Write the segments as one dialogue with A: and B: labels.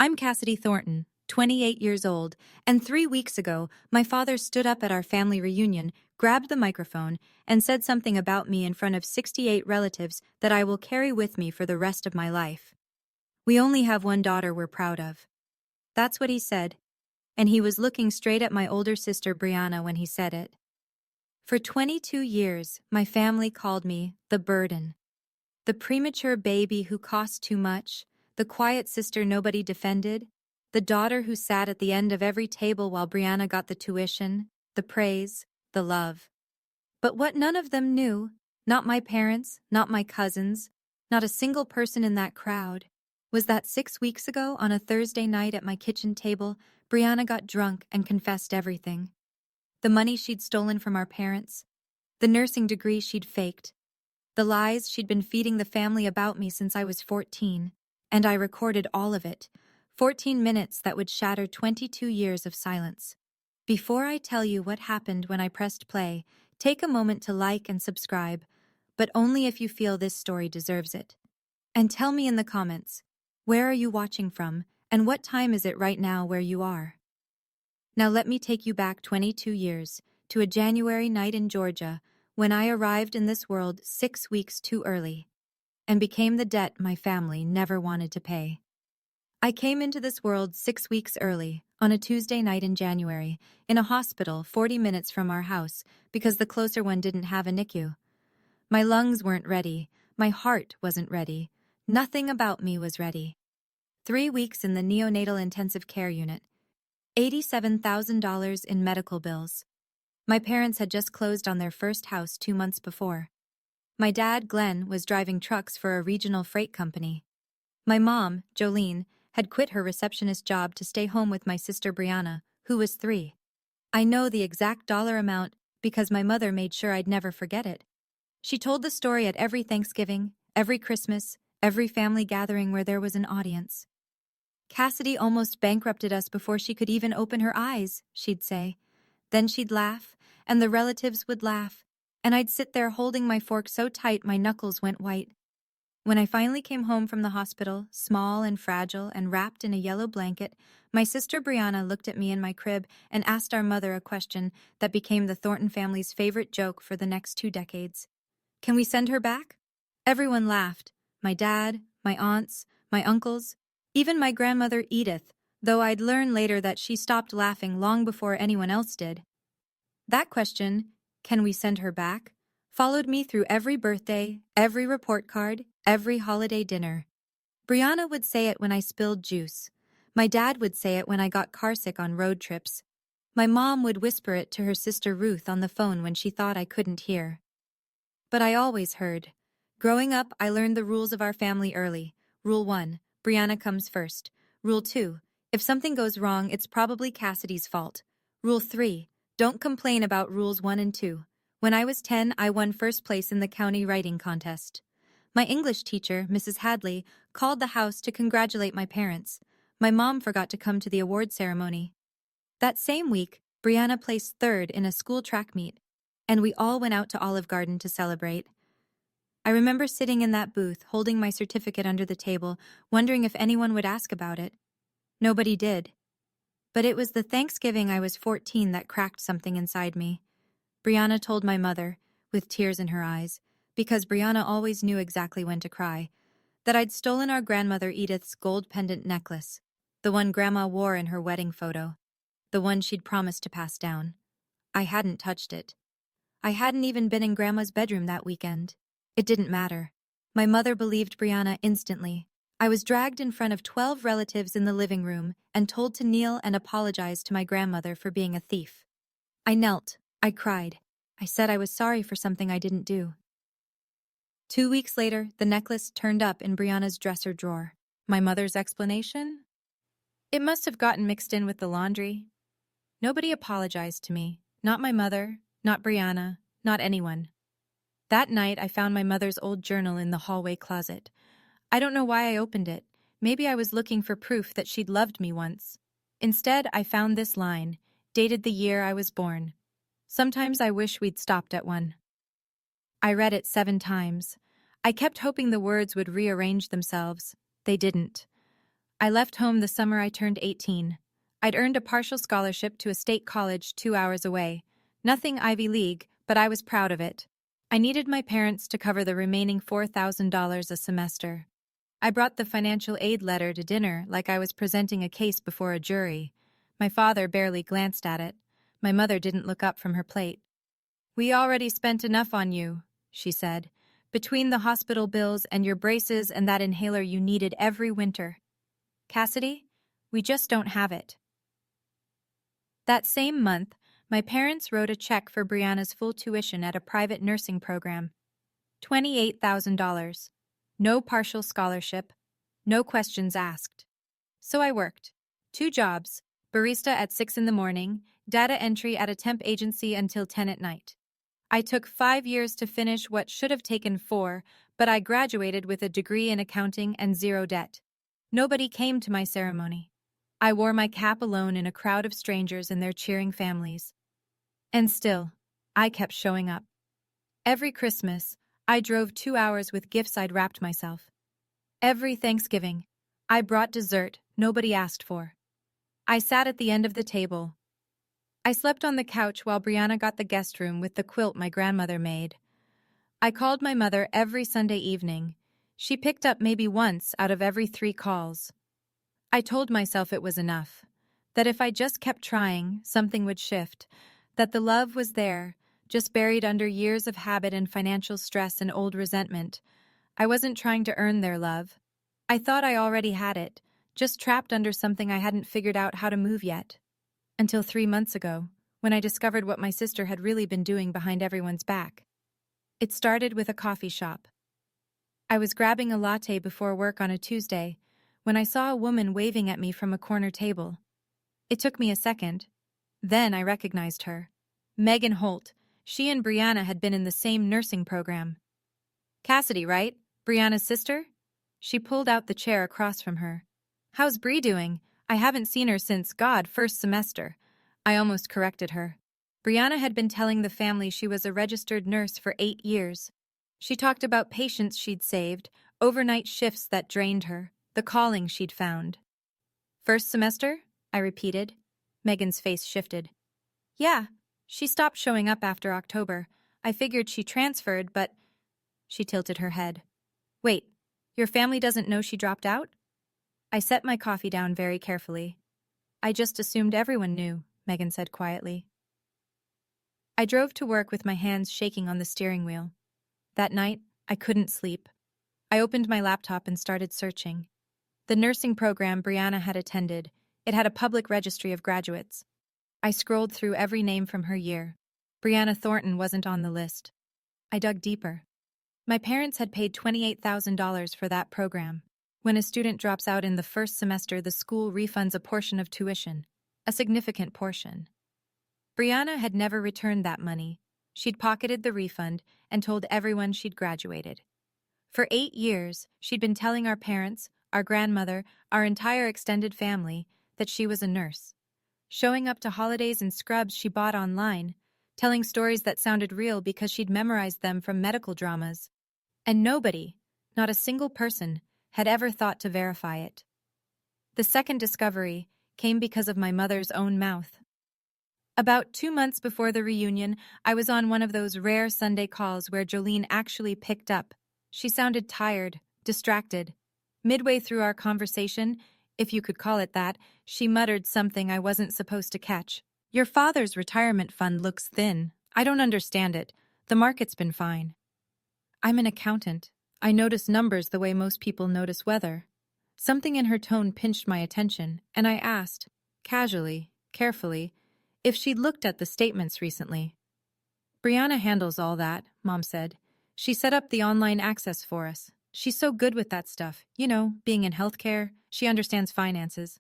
A: I'm Cassidy Thornton, 28 years old, and 3 weeks ago, my father stood up at our family reunion, grabbed the microphone, and said something about me in front of 68 relatives that I will carry with me for the rest of my life. We only have one daughter we're proud of. That's what he said, and he was looking straight at my older sister Brianna when he said it. For 22 years, my family called me the burden. The premature baby who cost too much, the quiet sister nobody defended, the daughter who sat at the end of every table while Brianna got the tuition, the praise, the love. But what none of them knew, not my parents, not my cousins, not a single person in that crowd, was that 6 weeks ago on a Thursday night at my kitchen table, Brianna got drunk and confessed everything. The money she'd stolen from our parents, the nursing degree she'd faked, the lies she'd been feeding the family about me since I was 14, and I recorded all of it, 14 minutes that would shatter 22 years of silence. Before I tell you what happened when I pressed play, take a moment to like and subscribe, but only if you feel this story deserves it. And tell me in the comments, where are you watching from, and what time is it right now where you are? Now let me take you back 22 years, to a January night in Georgia, when I arrived in this world 6 weeks too early, and became the debt my family never wanted to pay. I came into this world 6 weeks early, on a Tuesday night in January, in a hospital 40 minutes from our house, because the closer one didn't have a NICU. My lungs weren't ready, my heart wasn't ready, nothing about me was ready. 3 weeks in the neonatal intensive care unit, $87,000 in medical bills. My parents had just closed on their first house 2 months before. My dad, Glenn, was driving trucks for a regional freight company. My mom, Jolene, had quit her receptionist job to stay home with my sister Brianna, who was 3. I know the exact dollar amount because my mother made sure I'd never forget it. She told the story at every Thanksgiving, every Christmas, every family gathering where there was an audience. Cassidy almost bankrupted us before she could even open her eyes, she'd say. Then she'd laugh, and the relatives would laugh, and I'd sit there holding my fork so tight my knuckles went white. When I finally came home from the hospital, small and fragile and wrapped in a yellow blanket, my sister Brianna looked at me in my crib and asked our mother a question that became the Thornton family's favorite joke for the next 2 decades. Can we send her back? Everyone laughed. My dad, my aunts, my uncles, even my grandmother Edith, though I'd learn later that she stopped laughing long before anyone else did. That question, can we send her back, followed me through every birthday, every report card, every holiday dinner. Brianna would say it when I spilled juice. My dad would say it when I got carsick on road trips. My mom would whisper it to her sister Ruth on the phone when she thought I couldn't hear. But I always heard. Growing up, I learned the rules of our family early. Rule 1, Brianna comes first. Rule 2, if something goes wrong, it's probably Cassidy's fault. Rule 3, don't complain about rules 1 and 2. When I was 10, I won first place in the county writing contest. My English teacher, Mrs. Hadley, called the house to congratulate my parents. My mom forgot to come to the award ceremony. That same week, Brianna placed 3rd in a school track meet, and we all went out to Olive Garden to celebrate. I remember sitting in that booth, holding my certificate under the table, wondering if anyone would ask about it. Nobody did. But it was the Thanksgiving I was 14 that cracked something inside me. Brianna told my mother, with tears in her eyes, because Brianna always knew exactly when to cry, that I'd stolen our grandmother Edith's gold pendant necklace, the one Grandma wore in her wedding photo, the one she'd promised to pass down. I hadn't touched it. I hadn't even been in Grandma's bedroom that weekend. It didn't matter. My mother believed Brianna instantly. I was dragged in front of 12 relatives in the living room and told to kneel and apologize to my grandmother for being a thief. I knelt. I cried. I said I was sorry for something I didn't do. 2 weeks later, the necklace turned up in Brianna's dresser drawer. My mother's explanation? It must have gotten mixed in with the laundry. Nobody apologized to me. Not my mother, not Brianna, not anyone. That night, I found my mother's old journal in the hallway closet. I don't know why I opened it. Maybe I was looking for proof that she'd loved me once. Instead, I found this line, dated the year I was born. Sometimes I wish we'd stopped at 1. I read it 7 times. I kept hoping the words would rearrange themselves. They didn't. I left home the summer I turned 18. I'd earned a partial scholarship to a state college 2 hours away. Nothing Ivy League, but I was proud of it. I needed my parents to cover the remaining $4,000 a semester. I brought the financial aid letter to dinner like I was presenting a case before a jury. My father barely glanced at it. My mother didn't look up from her plate. "We already spent enough on you," she said, "between the hospital bills and your braces and that inhaler you needed every winter. Cassidy, we just don't have it." That same month, my parents wrote a check for Brianna's full tuition at a private nursing program. $28,000. No partial scholarship. No questions asked. So I worked. 2 jobs, barista at 6 in the morning, data entry at a temp agency until 10 at night. I took 5 years to finish what should have taken 4, but I graduated with a degree in accounting and 0 debt. Nobody came to my ceremony. I wore my cap alone in a crowd of strangers and their cheering families. And still, I kept showing up. Every Christmas, I drove 2 hours with gifts I'd wrapped myself. Every Thanksgiving, I brought dessert nobody asked for. I sat at the end of the table. I slept on the couch while Brianna got the guest room with the quilt my grandmother made. I called my mother every Sunday evening. She picked up maybe once out of every 3 calls. I told myself it was enough, that if I just kept trying, something would shift, that the love was there, just buried under years of habit and financial stress and old resentment. I wasn't trying to earn their love. I thought I already had it, just trapped under something I hadn't figured out how to move yet. Until 3 months ago, when I discovered what my sister had really been doing behind everyone's back. It started with a coffee shop. I was grabbing a latte before work on a Tuesday when I saw a woman waving at me from a corner table. It took me a second. Then I recognized her. Megan Holt. She and Brianna had been in the same nursing program. "Cassidy, right? Brianna's sister?" She pulled out the chair across from her. "How's Bree doing? I haven't seen her since, first semester." I almost corrected her. Brianna had been telling the family she was a registered nurse for 8 years. She talked about patients she'd saved, overnight shifts that drained her, the calling she'd found. "First semester?" I repeated. Megan's face shifted. "Yeah, she stopped showing up after October. I figured she transferred, but..." She tilted her head. "Wait, your family doesn't know she dropped out?" I set my coffee down very carefully. "I just assumed everyone knew," Megan said quietly. I drove to work with my hands shaking on the steering wheel. That night, I couldn't sleep. I opened my laptop and started searching. The nursing program Brianna had attended, it had a public registry of graduates. I scrolled through every name from her year. Brianna Thornton wasn't on the list. I dug deeper. My parents had paid $28,000 for that program. When a student drops out in the first semester, the school refunds a portion of tuition, a significant portion. Brianna had never returned that money. She'd pocketed the refund and told everyone she'd graduated. For 8 years, she'd been telling our parents, our grandmother, our entire extended family, that she was a nurse. Showing up to holidays in scrubs she bought online, telling stories that sounded real because she'd memorized them from medical dramas. And nobody, not a single person, had ever thought to verify it. The second discovery came because of my mother's own mouth. About 2 months before the reunion, I was on one of those rare Sunday calls where Jolene actually picked up. She sounded tired, distracted. Midway through our conversation, if you could call it that, she muttered something I wasn't supposed to catch. "Your father's retirement fund looks thin. I don't understand it. The market's been fine." I'm an accountant. I notice numbers the way most people notice weather. Something in her tone pinched my attention, and I asked, casually, carefully, if she'd looked at the statements recently. "Brianna handles all that," Mom said. "She set up the online access for us. She's so good with that stuff. You know, being in healthcare, she understands finances."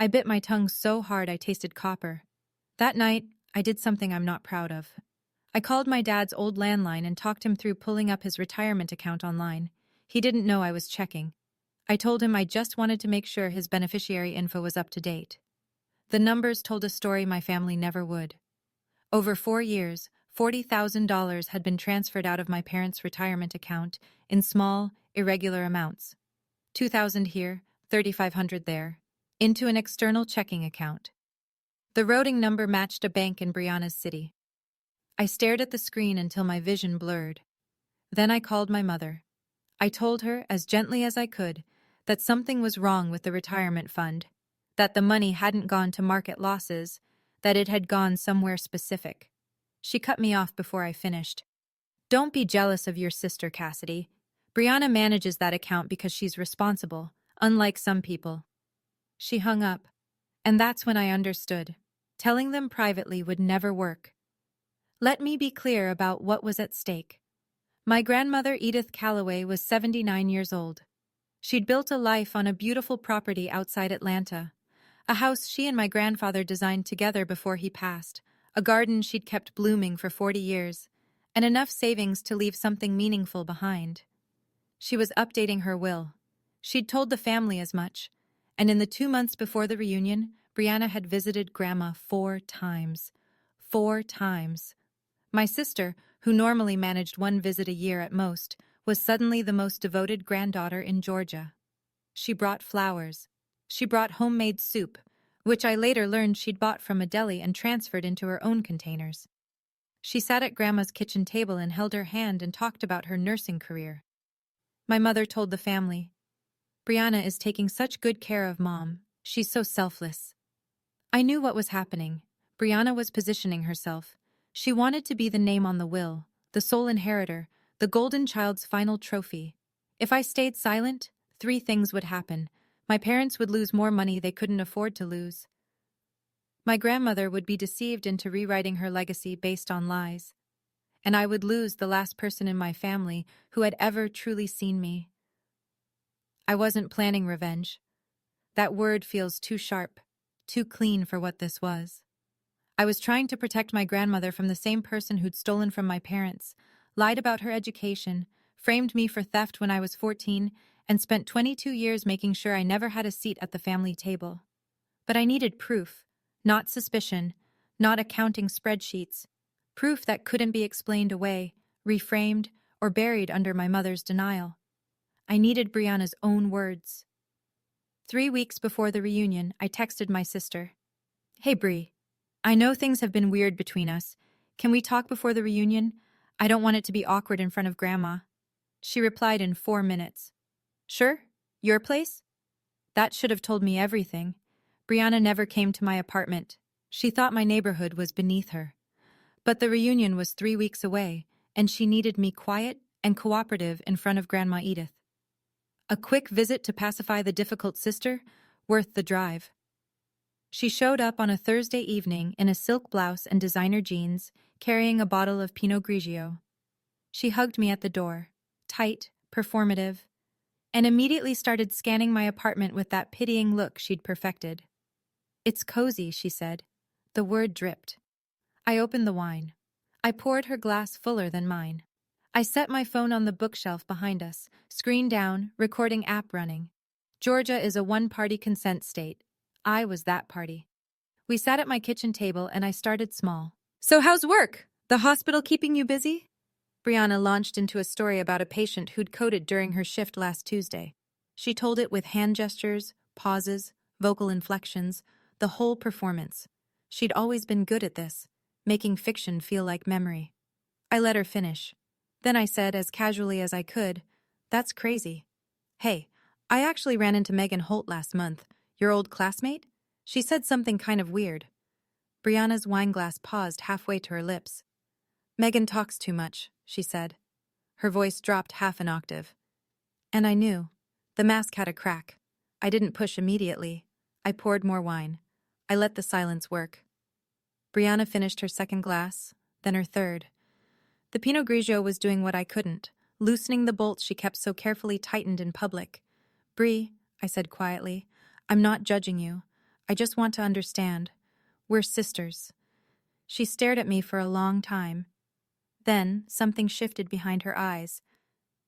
A: I bit my tongue so hard I tasted copper. That night, I did something I'm not proud of. I called my dad's old landline and talked him through pulling up his retirement account online. He didn't know I was checking. I told him I just wanted to make sure his beneficiary info was up to date. The numbers told a story my family never would. Over 4 years, $40,000 had been transferred out of my parents' retirement account in small, irregular amounts. $2,000 here, $3,500 there, into an external checking account. The routing number matched a bank in Brianna's city. I stared at the screen until my vision blurred. Then I called my mother. I told her, as gently as I could, that something was wrong with the retirement fund, that the money hadn't gone to market losses, that it had gone somewhere specific. She cut me off before I finished. Don't be jealous of your sister, Cassidy. Brianna manages that account because she's responsible, unlike some people. She hung up, and that's when I understood. Telling them privately would never work. Let me be clear about what was at stake. My grandmother, Edith Calloway, was 79 years old. She'd built a life on a beautiful property outside Atlanta, a house she and my grandfather designed together before he passed, a garden she'd kept blooming for 40 years, and enough savings to leave something meaningful behind. She was updating her will. She'd told the family as much, and in the 2 months before the reunion, Brianna had visited Grandma 4 times. 4 times. My sister, who normally managed 1 visit a year at most, was suddenly the most devoted granddaughter in Georgia. She brought flowers. She brought homemade soup, which I later learned she'd bought from a deli and transferred into her own containers. She sat at Grandma's kitchen table and held her hand and talked about her nursing career. My mother told the family, "Brianna is taking such good care of Mom. She's so selfless." I knew what was happening. Brianna was positioning herself. She wanted to be the name on the will, the sole inheritor, the golden child's final trophy. If I stayed silent, 3 things would happen. My parents would lose more money they couldn't afford to lose. My grandmother would be deceived into rewriting her legacy based on lies. And I would lose the last person in my family who had ever truly seen me. I wasn't planning revenge. That word feels too sharp, too clean for what this was. I was trying to protect my grandmother from the same person who'd stolen from my parents, lied about her education, framed me for theft when I was 14, and spent 22 years making sure I never had a seat at the family table. But I needed proof, not suspicion, not accounting spreadsheets, proof that couldn't be explained away, reframed, or buried under my mother's denial. I needed Brianna's own words. 3 weeks before the reunion, I texted my sister. "Hey, Bri. I know things have been weird between us. Can we talk before the reunion? I don't want it to be awkward in front of Grandma." She replied in 4 minutes. "Sure? Your place?" That should have told me everything. Brianna never came to my apartment. She thought my neighborhood was beneath her. But the reunion was 3 weeks away, and she needed me quiet and cooperative in front of Grandma Edith. A quick visit to pacify the difficult sister, worth the drive. She showed up on a Thursday evening in a silk blouse and designer jeans, carrying a bottle of Pinot Grigio. She hugged me at the door, tight, performative, and immediately started scanning my apartment with that pitying look she'd perfected. "It's cozy," she said. The word dripped. I opened the wine. I poured her glass fuller than mine. I set my phone on the bookshelf behind us, screen down, recording app running. Georgia is a one-party consent state. I was that party. We sat at my kitchen table and I started small. "So how's work? The hospital keeping you busy?" Brianna launched into a story about a patient who'd coded during her shift last Tuesday. She told it with hand gestures, pauses, vocal inflections, the whole performance. She'd always been good at this, making fiction feel like memory. I let her finish. Then I said, as casually as I could, "That's crazy. Hey, I actually ran into Megan Holt last month, your old classmate. She said something kind of weird." Brianna's wineglass paused halfway to her lips. "Megan talks too much," she said. Her voice dropped half an octave. And I knew. The mask had a crack. I didn't push immediately. I poured more wine. I let the silence work. Brianna finished her second glass, then her third. The Pinot Grigio was doing what I couldn't, loosening the bolts she kept so carefully tightened in public. "Bri," I said quietly, "I'm not judging you. I just want to understand. We're sisters." She stared at me for a long time. Then something shifted behind her eyes.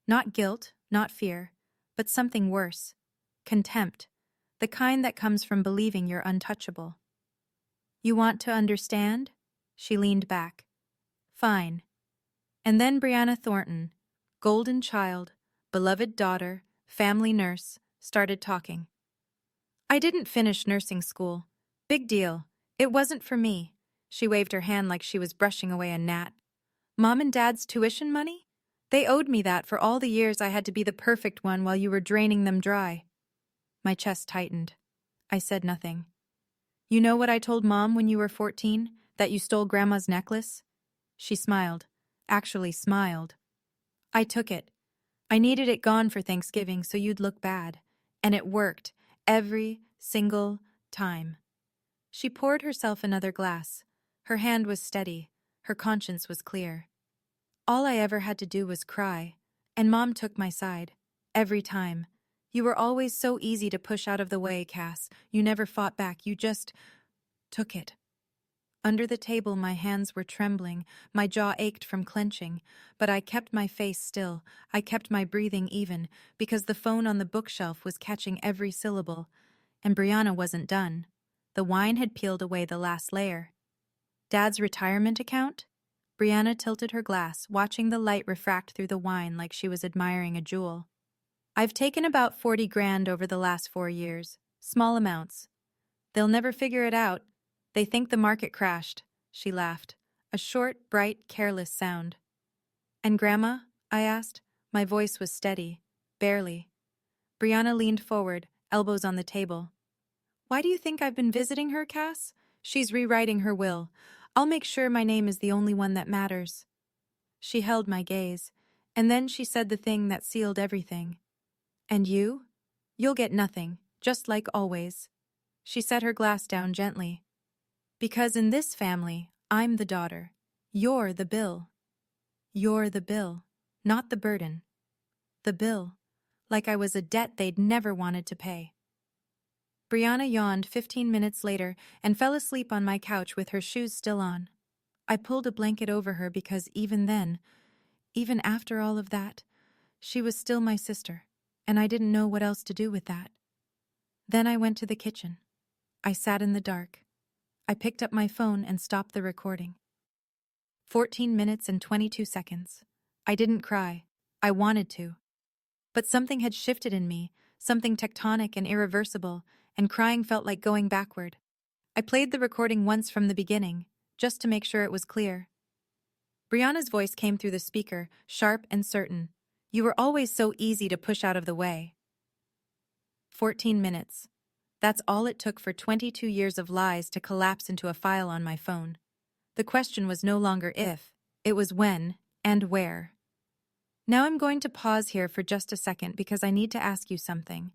A: Not guilt, not fear, but something worse. Contempt. The kind that comes from believing you're untouchable. "You want to understand?" She leaned back. "Fine." And then Brianna Thornton, golden child, beloved daughter, family nurse, started talking. I didn't finish nursing school. Big deal. It wasn't for me. She waved her hand like she was brushing away a gnat. Mom and Dad's tuition money? They owed me that for all the years I had to be the perfect one while you were draining them dry. My chest tightened. I said nothing. You know what I told Mom when you were 14? That you stole Grandma's necklace? She smiled. Actually smiled. I took it. I needed it gone for Thanksgiving so you'd look bad. And it worked. Every single time. She poured herself another glass. Her hand was steady. Her conscience was clear. All I ever had to do was cry. And Mom took my side. Every time. You were always so easy to push out of the way, Cass. You never fought back. You just took it. Under the table, my hands were trembling. My jaw ached from clenching. But I kept my face still. I kept my breathing even, because the phone on the bookshelf was catching every syllable. And Brianna wasn't done. The wine had peeled away the last layer. Dad's retirement account? Brianna tilted her glass, watching the light refract through the wine like she was admiring a jewel. I've taken about 40 grand over the last 4 years. Small amounts. They'll never figure it out. They think the market crashed. She laughed. A short, bright, careless sound. And Grandma? I asked. My voice was steady. Barely. Brianna leaned forward, elbows on the table. Why do you think I've been visiting her, Cass? She's rewriting her will. I'll make sure my name is the only one that matters. She held my gaze, and then she said the thing that sealed everything. And you? You'll get nothing, just like always. She set her glass down gently. Because in this family, I'm the daughter. You're the bill. You're the bill, not the burden. The bill, like I was a debt they'd never wanted to pay. Brianna yawned 15 minutes later and fell asleep on my couch with her shoes still on. I pulled a blanket over her because even then, even after all of that, she was still my sister, and I didn't know what else to do with that. Then I went to the kitchen. I sat in the dark. I picked up my phone and stopped the recording. 14 minutes and 22 seconds. I didn't cry. I wanted to. But something had shifted in me, something tectonic and irreversible, and crying felt like going backward. I played the recording once from the beginning, just to make sure it was clear. Brianna's voice came through the speaker, sharp and certain. You were always so easy to push out of the way. 14 minutes. That's all it took for 22 years of lies to collapse into a file on my phone. The question was no longer if, it was when and where. Now I'm going to pause here for just a second because I need to ask you something.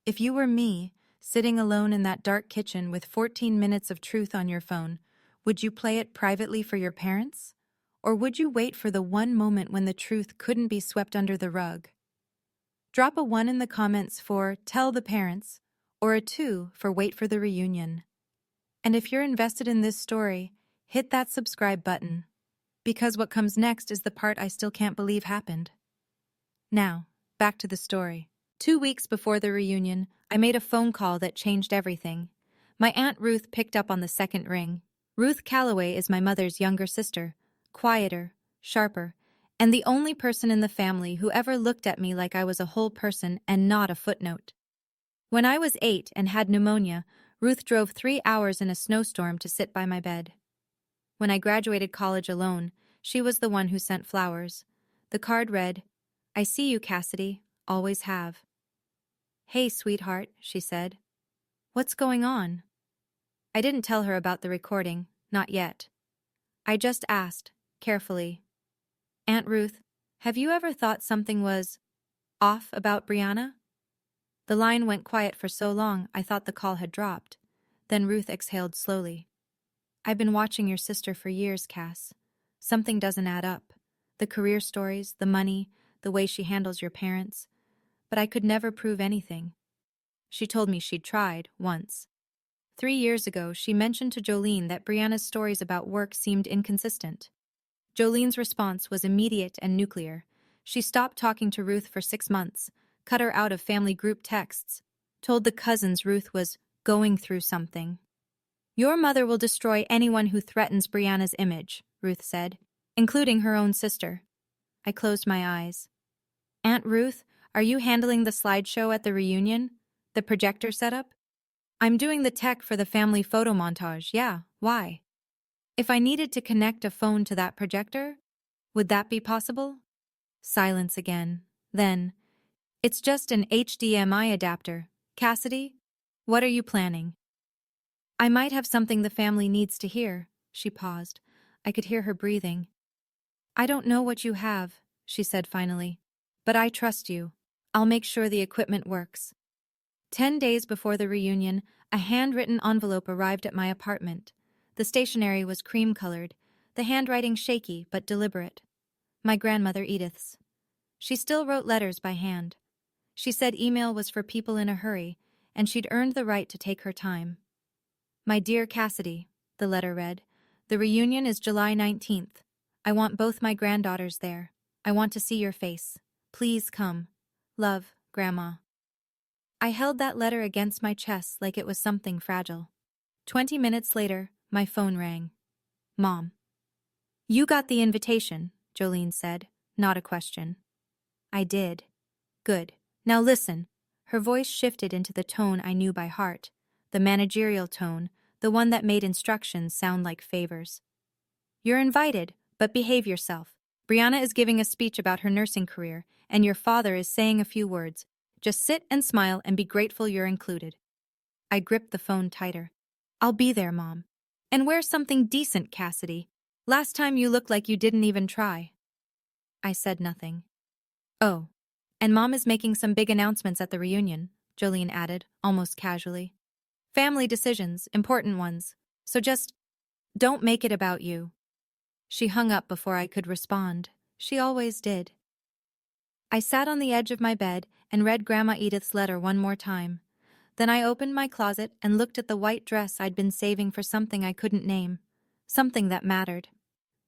A: If you were me, sitting alone in that dark kitchen with 14 minutes of truth on your phone, would you play it privately for your parents? Or would you wait for the one moment when the truth couldn't be swept under the rug? Drop a 1 in the comments for tell the parents, or a 2 for wait for the reunion. And if you're invested in this story, hit that subscribe button, because what comes next is the part I still can't believe happened. Now, back to the story. 2 weeks before the reunion, I made a phone call that changed everything. My Aunt Ruth picked up on the second ring. Ruth Calloway is my mother's younger sister, quieter, sharper, and the only person in the family who ever looked at me like I was a whole person and not a footnote. When I was 8 and had pneumonia, Ruth drove 3 hours in a snowstorm to sit by my bed. When I graduated college alone, she was the one who sent flowers. The card read, I see you, Cassidy, always have. Hey, sweetheart, she said. What's going on? I didn't tell her about the recording, not yet. I just asked, carefully. Aunt Ruth, have you ever thought something was off about Brianna? The line went quiet for so long I thought the call had dropped. Then Ruth exhaled slowly. I've been watching your sister for years, Cass. Something doesn't add up. The career stories, the money, the way she handles your parents. But I could never prove anything. She told me she'd tried, once. 3 years ago, she mentioned to Jolene that Brianna's stories about work seemed inconsistent. Jolene's response was immediate and nuclear. She stopped talking to Ruth for 6 months, cut her out of family group texts, told the cousins Ruth was going through something. Your mother will destroy anyone who threatens Brianna's image, Ruth said, including her own sister. I closed my eyes. Aunt Ruth, are you handling the slideshow at the reunion? The projector setup? I'm doing the tech for the family photo montage, yeah, why? If I needed to connect a phone to that projector, would that be possible? Silence again. Then, it's just an HDMI adapter. Cassidy, what are you planning? I might have something the family needs to hear. She paused. I could hear her breathing. I don't know what you have, she said finally. But I trust you. I'll make sure the equipment works. 10 days before the reunion, a handwritten envelope arrived at my apartment. The stationery was cream-colored, the handwriting shaky but deliberate. My grandmother Edith's. She still wrote letters by hand. She said email was for people in a hurry, and she'd earned the right to take her time. My dear Cassidy, the letter read, the reunion is July 19th. I want both my granddaughters there. I want to see your face. Please come. Love, Grandma. I held that letter against my chest like it was something fragile. 20 minutes later, my phone rang. Mom. You got the invitation, Jolene said, not a question. I did. Good. Now listen. Her voice shifted into the tone I knew by heart, the managerial tone, the one that made instructions sound like favors. You're invited, but behave yourself. Brianna is giving a speech about her nursing career, and your father is saying a few words. Just sit and smile and be grateful you're included. I gripped the phone tighter. I'll be there, Mom. And wear something decent, Cassidy. Last time you looked like you didn't even try. I said nothing. Oh, and Mom is making some big announcements at the reunion, Jolene added, almost casually. Family decisions, important ones. So just don't make it about you. She hung up before I could respond. She always did. I sat on the edge of my bed and read Grandma Edith's letter one more time. Then I opened my closet and looked at the white dress I'd been saving for something I couldn't name. Something that mattered.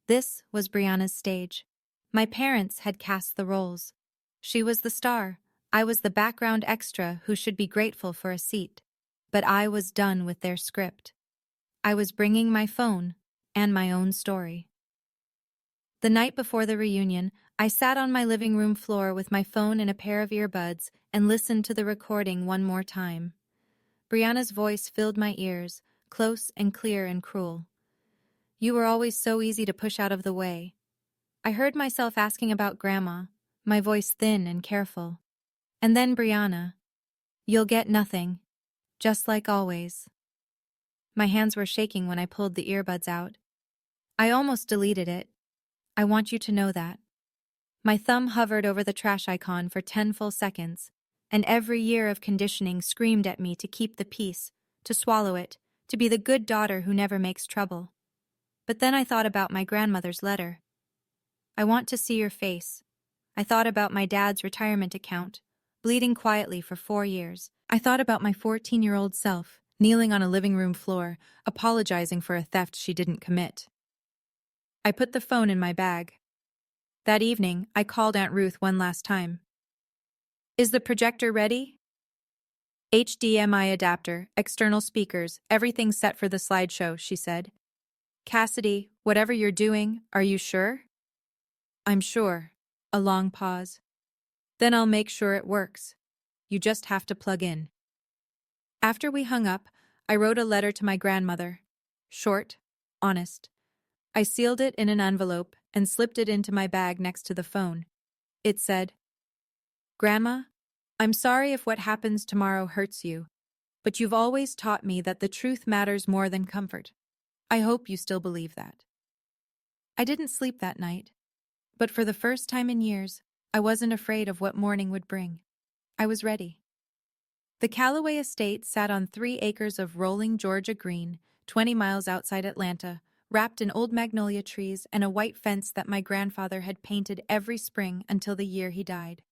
A: This was Brianna's stage. My parents had cast the roles. She was the star. I was the background extra who should be grateful for a seat. But I was done with their script. I was bringing my phone and my own story. The night before the reunion, I sat on my living room floor with my phone and a pair of earbuds and listened to the recording one more time. Brianna's voice filled my ears, close and clear and cruel. You were always so easy to push out of the way. I heard myself asking about Grandma, my voice thin and careful. And then Brianna. You'll get nothing. Just like always. My hands were shaking when I pulled the earbuds out. I almost deleted it. I want you to know that. My thumb hovered over the trash icon for 10 full seconds, and every year of conditioning screamed at me to keep the peace, to swallow it, to be the good daughter who never makes trouble. But then I thought about my grandmother's letter. I want to see your face. I thought about my dad's retirement account, bleeding quietly for 4 years. I thought about my 14-year-old self, kneeling on a living room floor, apologizing for a theft she didn't commit. I put the phone in my bag. That evening, I called Aunt Ruth one last time. Is the projector ready? HDMI adapter, external speakers, everything set for the slideshow, she said. Cassidy, whatever you're doing, are you sure? I'm sure. A long pause. Then I'll make sure it works. You just have to plug in. After we hung up, I wrote a letter to my grandmother. Short, honest. I sealed it in an envelope and slipped it into my bag next to the phone. It said, Grandma, I'm sorry if what happens tomorrow hurts you, but you've always taught me that the truth matters more than comfort. I hope you still believe that. I didn't sleep that night, but for the first time in years, I wasn't afraid of what morning would bring. I was ready. The Callaway estate sat on 3 acres of rolling Georgia green, 20 miles outside Atlanta, wrapped in old magnolia trees and a white fence that my grandfather had painted every spring until the year he died.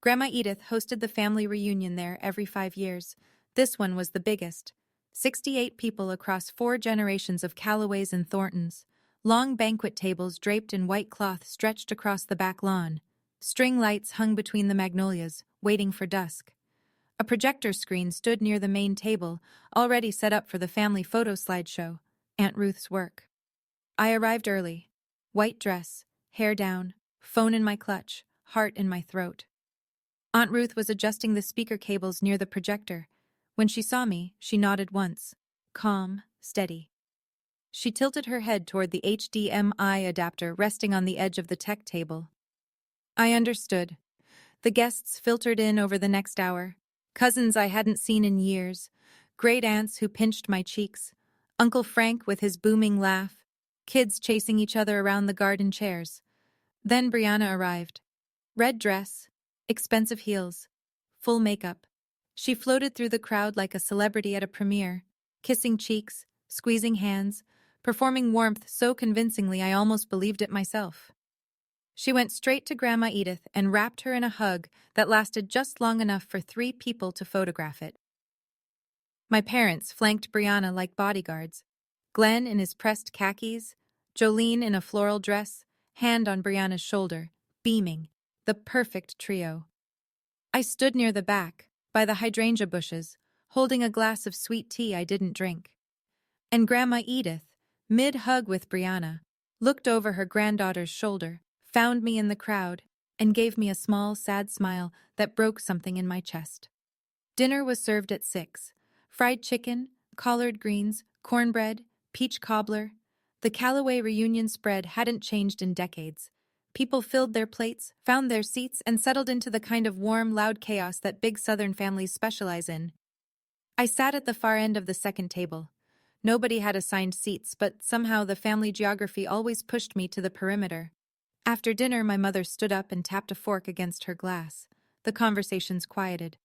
A: Grandma Edith hosted the family reunion there every 5 years. This one was the biggest. 68 people across 4 generations of Callaways and Thorntons. Long banquet tables draped in white cloth stretched across the back lawn. String lights hung between the magnolias, waiting for dusk. A projector screen stood near the main table, already set up for the family photo slideshow, Aunt Ruth's work. I arrived early. White dress, hair down, phone in my clutch, heart in my throat. Aunt Ruth was adjusting the speaker cables near the projector. When she saw me, she nodded once. Calm, steady. She tilted her head toward the HDMI adapter resting on the edge of the tech table. I understood. The guests filtered in over the next hour. Cousins I hadn't seen in years. Great aunts who pinched my cheeks. Uncle Frank with his booming laugh. Kids chasing each other around the garden chairs. Then Brianna arrived. Red dress, expensive heels, full makeup. She floated through the crowd like a celebrity at a premiere, kissing cheeks, squeezing hands, performing warmth so convincingly I almost believed it myself. She went straight to Grandma Edith and wrapped her in a hug that lasted just long enough for 3 people to photograph it. My parents flanked Brianna like bodyguards. Glenn in his pressed khakis, Jolene in a floral dress, hand on Brianna's shoulder, beaming, the perfect trio. I stood near the back, by the hydrangea bushes, holding a glass of sweet tea I didn't drink. And Grandma Edith, mid-hug with Brianna, looked over her granddaughter's shoulder, found me in the crowd, and gave me a small, sad smile that broke something in my chest. Dinner was served at 6. Fried chicken, collard greens, cornbread, peach cobbler. The Callaway reunion spread hadn't changed in decades. People filled their plates, found their seats, and settled into the kind of warm, loud chaos that big Southern families specialize in. I sat at the far end of the second table. Nobody had assigned seats, but somehow the family geography always pushed me to the perimeter. After dinner, my mother stood up and tapped a fork against her glass. The conversations quieted.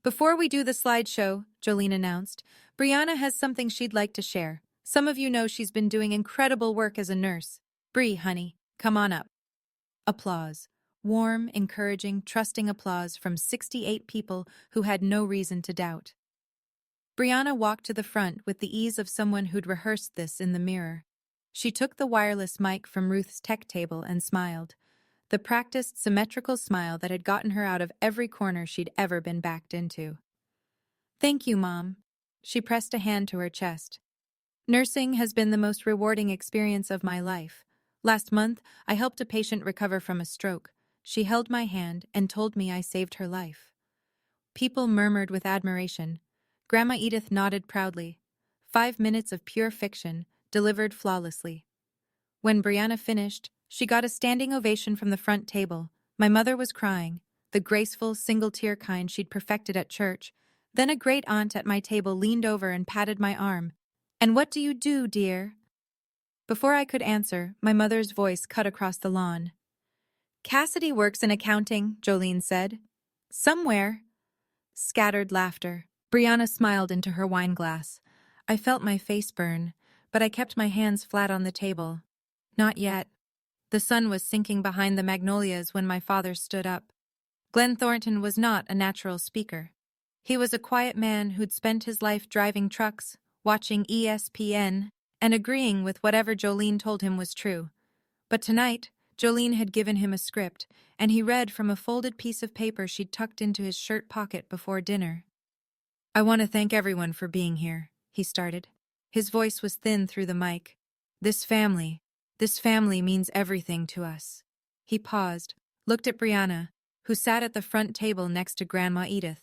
A: Before we do the slideshow, Jolene announced, Brianna has something she'd like to share. Some of you know she's been doing incredible work as a nurse. Bree, honey, come on up. Applause. Warm, encouraging, trusting applause from 68 people who had no reason to doubt. Brianna walked to the front with the ease of someone who'd rehearsed this in the mirror. She took the wireless mic from Ruth's tech table and smiled. The practiced, symmetrical smile that had gotten her out of every corner she'd ever been backed into. Thank you, Mom. She pressed a hand to her chest. Nursing has been the most rewarding experience of my life. Last month, I helped a patient recover from a stroke. She held my hand and told me I saved her life. People murmured with admiration. Grandma Edith nodded proudly. 5 minutes of pure fiction, delivered flawlessly. When Brianna finished, she got a standing ovation from the front table. My mother was crying, the graceful, single-tear kind she'd perfected at church. Then a great aunt at my table leaned over and patted my arm. "And what do you do, dear?" Before I could answer, my mother's voice cut across the lawn. "Cassidy works in accounting," Jolene said. "Somewhere." Scattered laughter. Brianna smiled into her wine glass. I felt my face burn, but I kept my hands flat on the table. Not yet. The sun was sinking behind the magnolias when my father stood up. Glenn Thornton was not a natural speaker. He was a quiet man who'd spent his life driving trucks, watching ESPN, and agreeing with whatever Jolene told him was true. But tonight, Jolene had given him a script, and he read from a folded piece of paper she'd tucked into his shirt pocket before dinner. "I want to thank everyone for being here," he started. His voice was thin through the mic. This family means everything to us." He paused, looked at Brianna, who sat at the front table next to Grandma Edith.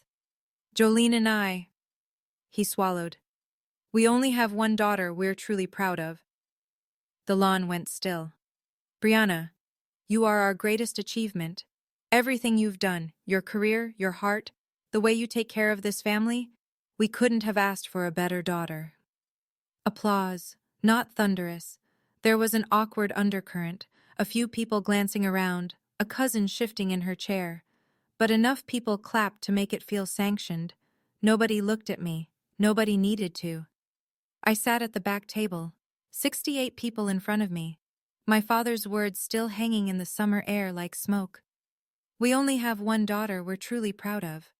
A: "Jolene and I," he swallowed. "We only have one daughter we're truly proud of." The lawn went still. "Brianna, you are our greatest achievement. Everything you've done, your career, your heart, the way you take care of this family, we couldn't have asked for a better daughter." Applause, not thunderous. There was an awkward undercurrent, a few people glancing around, a cousin shifting in her chair. But enough people clapped to make it feel sanctioned. Nobody looked at me. Nobody needed to. I sat at the back table, 68 people in front of me, my father's words still hanging in the summer air like smoke. "We only have one daughter we're truly proud of."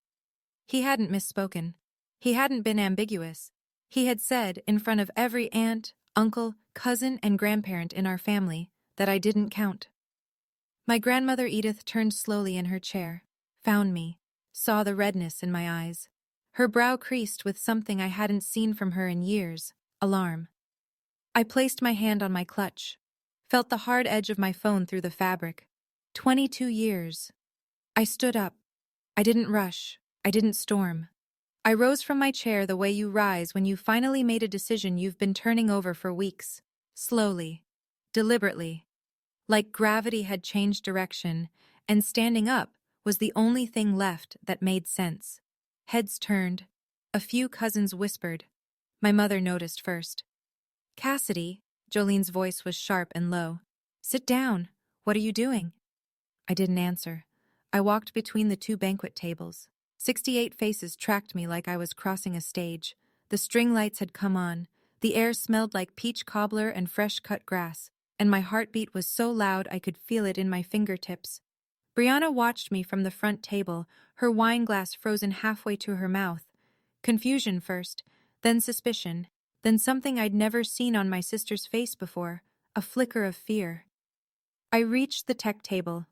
A: He hadn't misspoken. He hadn't been ambiguous. He had said, in front of every aunt, uncle, cousin, and grandparent in our family, that I didn't count. My grandmother Edith turned slowly in her chair, found me, saw the redness in my eyes. Her brow creased with something I hadn't seen from her in years, alarm. I placed my hand on my clutch, felt the hard edge of my phone through the fabric. 22 years. I stood up. I didn't rush. I didn't storm. I rose from my chair the way you rise when you finally made a decision you've been turning over for weeks. Slowly. Deliberately. Like gravity had changed direction, and standing up was the only thing left that made sense. Heads turned. A few cousins whispered. My mother noticed first. Cassidy, Jolene's voice was sharp and low. Sit down. What are you doing? I didn't answer. I walked between the two banquet tables. 68 faces tracked me like I was crossing a stage. The string lights had come on. The air smelled like peach cobbler and fresh-cut grass, and my heartbeat was so loud I could feel it in my fingertips. Brianna watched me from the front table, her wine glass frozen halfway to her mouth. Confusion first, then suspicion, then something I'd never seen on my sister's face before, a flicker of fear. I reached the tech table.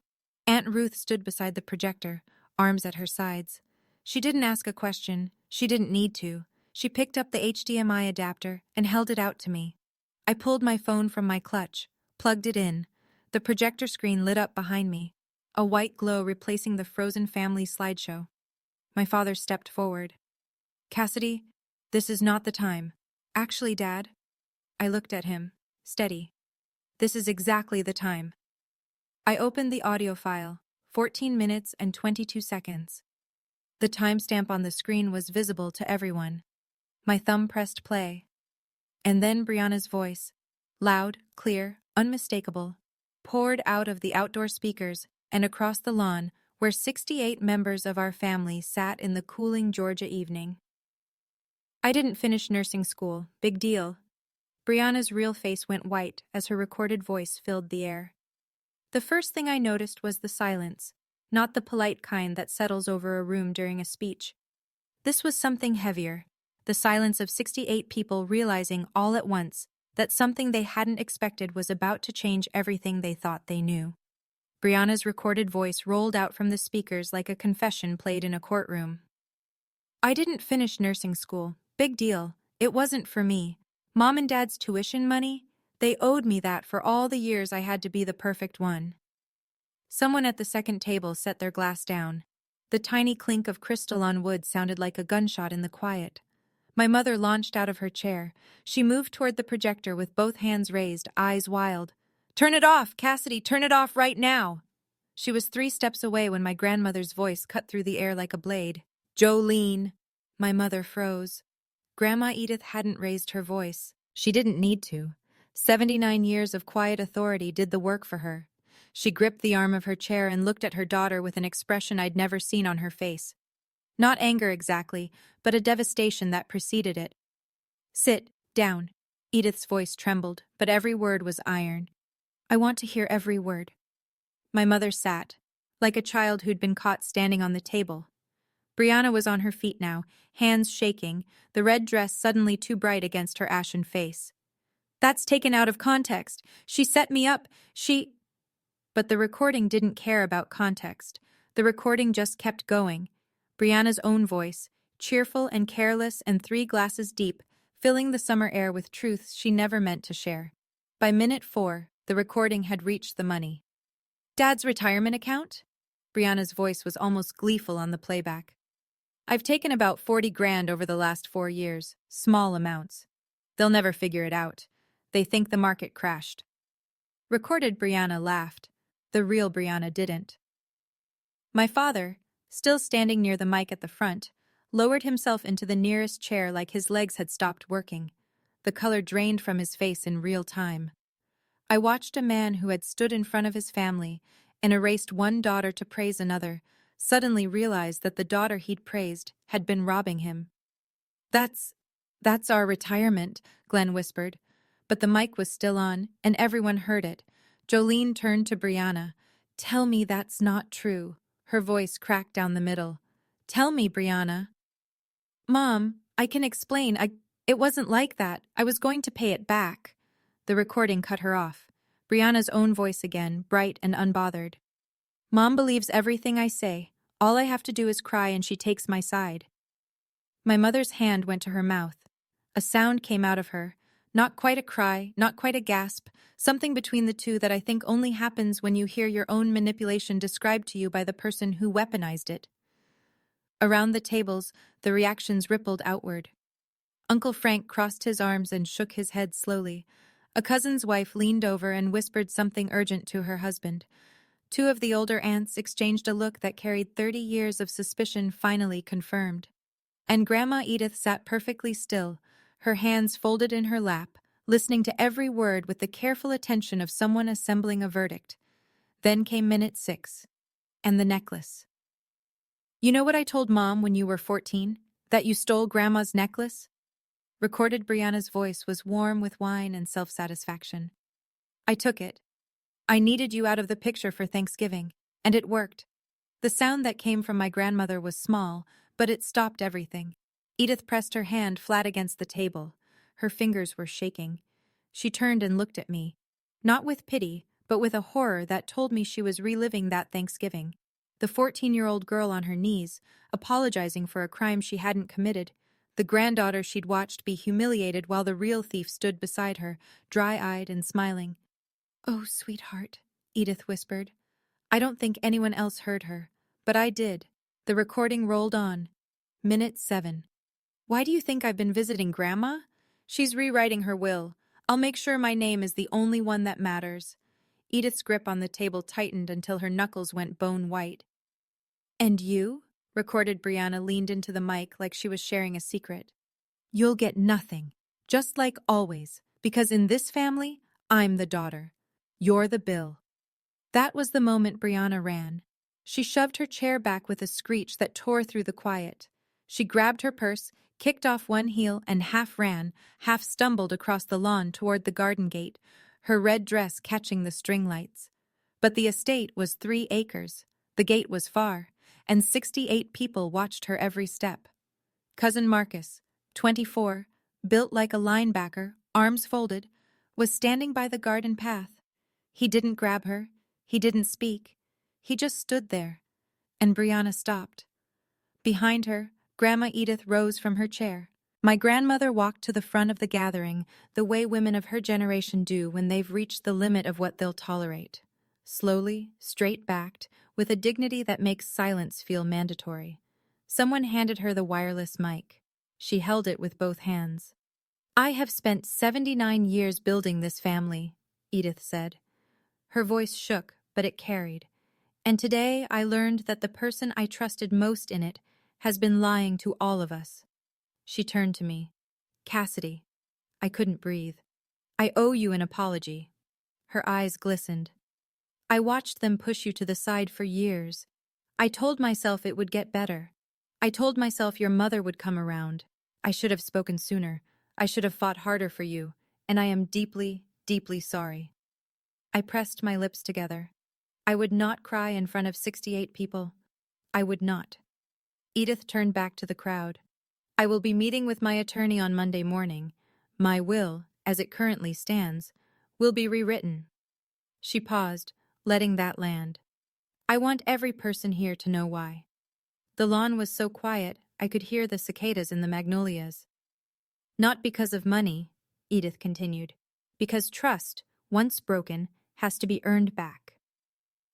A: Aunt Ruth stood beside the projector, arms at her sides. She didn't ask a question. She didn't need to. She picked up the HDMI adapter and held it out to me. I pulled my phone from my clutch, plugged it in. The projector screen lit up behind me, a white glow replacing the frozen family slideshow. My father stepped forward. Cassidy, this is not the time. Actually, Dad. I looked at him, steady. This is exactly the time. I opened the audio file, 14 minutes and 22 seconds. The timestamp on the screen was visible to everyone. My thumb pressed play. And then Brianna's voice, loud, clear, unmistakable, poured out of the outdoor speakers and across the lawn where 68 members of our family sat in the cooling Georgia evening. I didn't finish nursing school, big deal. Brianna's real face went white as her recorded voice filled the air. The first thing I noticed was the silence, not the polite kind that settles over a room during a speech. This was something heavier, the silence of 68 people realizing all at once that something they hadn't expected was about to change everything they thought they knew. Brianna's recorded voice rolled out from the speakers like a confession played in a courtroom. I didn't finish nursing school, big deal. It wasn't for me. Mom and Dad's tuition money? They owed me that for all the years I had to be the perfect one. Someone at the second table set their glass down. The tiny clink of crystal on wood sounded like a gunshot in the quiet. My mother launched out of her chair. She moved toward the projector with both hands raised, eyes wild. Turn it off, Cassidy, turn it off right now! She was 3 steps away when my grandmother's voice cut through the air like a blade. Jolene! My mother froze. Grandma Edith hadn't raised her voice. She didn't need to. 79 years of quiet authority did the work for her. She gripped the arm of her chair and looked at her daughter with an expression I'd never seen on her face. Not anger exactly, but a devastation that preceded it. Sit down. Edith's voice trembled, but every word was iron. I want to hear every word. My mother sat, like a child who'd been caught standing on the table. Brianna was on her feet now, hands shaking, the red dress suddenly too bright against her ashen face. That's taken out of context. She set me up. But the recording didn't care about context. The recording just kept going. Brianna's own voice, cheerful and careless and 3 glasses deep, filling the summer air with truths she never meant to share. By minute 4, the recording had reached the money. Dad's retirement account? Brianna's voice was almost gleeful on the playback. I've taken about 40 grand over the last 4 years, small amounts. They'll never figure it out. They think the market crashed. Recorded Brianna laughed. The real Brianna didn't. My father, still standing near the mic at the front, lowered himself into the nearest chair like his legs had stopped working. The color drained from his face in real time. I watched a man who had stood in front of his family and erased one daughter to praise another, suddenly realize that the daughter he'd praised had been robbing him. That's our retirement, Glenn whispered. But the mic was still on, and everyone heard it. Jolene turned to Brianna. Tell me that's not true. Her voice cracked down the middle. Tell me, Brianna. Mom, I can explain. It wasn't like that. I was going to pay it back. The recording cut her off. Brianna's own voice again, bright and unbothered. Mom believes everything I say. All I have to do is cry and she takes my side. My mother's hand went to her mouth. A sound came out of her. Not quite a cry, not quite a gasp, something between the two that I think only happens when you hear your own manipulation described to you by the person who weaponized it. Around the tables, the reactions rippled outward. Uncle Frank crossed his arms and shook his head slowly. A cousin's wife leaned over and whispered something urgent to her husband. Two of the older aunts exchanged a look that carried 30 years of suspicion finally confirmed. And Grandma Edith sat perfectly still, her hands folded in her lap, listening to every word with the careful attention of someone assembling a verdict. Then came minute 6. And the necklace. "You know what I told Mom when you were 14? That you stole Grandma's necklace?" Recorded Brianna's voice was warm with wine and self-satisfaction. "I took it. I needed you out of the picture for Thanksgiving, and it worked." The sound that came from my grandmother was small, but it stopped everything. Edith pressed her hand flat against the table. Her fingers were shaking. She turned and looked at me, not with pity, but with a horror that told me she was reliving that Thanksgiving. The 14-year-old girl on her knees, apologizing for a crime she hadn't committed. The granddaughter she'd watched be humiliated while the real thief stood beside her, dry-eyed and smiling. "Oh, sweetheart," Edith whispered. I don't think anyone else heard her, but I did. The recording rolled on. Minute 7. "Why do you think I've been visiting Grandma? She's rewriting her will. I'll make sure my name is the only one that matters." Edith's grip on the table tightened until her knuckles went bone white. "And you?" Recorded Brianna leaned into the mic like she was sharing a secret. "You'll get nothing, just like always, because in this family, I'm the daughter. You're the bill." That was the moment Brianna ran. She shoved her chair back with a screech that tore through the quiet. She grabbed her purse, kicked off one heel, and half ran, half stumbled across the lawn toward the garden gate, her red dress catching the string lights. But the estate was 3 acres. The gate was far, and 68 people watched her every step. Cousin Marcus, 24, built like a linebacker, arms folded, was standing by the garden path. He didn't grab her. He didn't speak. He just stood there. And Brianna stopped. Behind her, Grandma Edith rose from her chair. My grandmother walked to the front of the gathering, the way women of her generation do when they've reached the limit of what they'll tolerate. Slowly, straight-backed, with a dignity that makes silence feel mandatory. Someone handed her the wireless mic. She held it with both hands. "I have spent 79 years building this family," Edith said. Her voice shook, but it carried. "And today I learned that the person I trusted most in it has been lying to all of us." She turned to me. "Cassidy." I couldn't breathe. "I owe you an apology." Her eyes glistened. "I watched them push you to the side for years. I told myself it would get better. I told myself your mother would come around. I should have spoken sooner. I should have fought harder for you, and I am deeply, deeply sorry." I pressed my lips together. I would not cry in front of 68 people. I would not. Edith turned back to the crowd. "I will be meeting with my attorney on Monday morning. My will, as it currently stands, will be rewritten." She paused, letting that land. "I want every person here to know why." The lawn was so quiet, I could hear the cicadas in the magnolias. "Not because of money," Edith continued, "because trust, once broken, has to be earned back."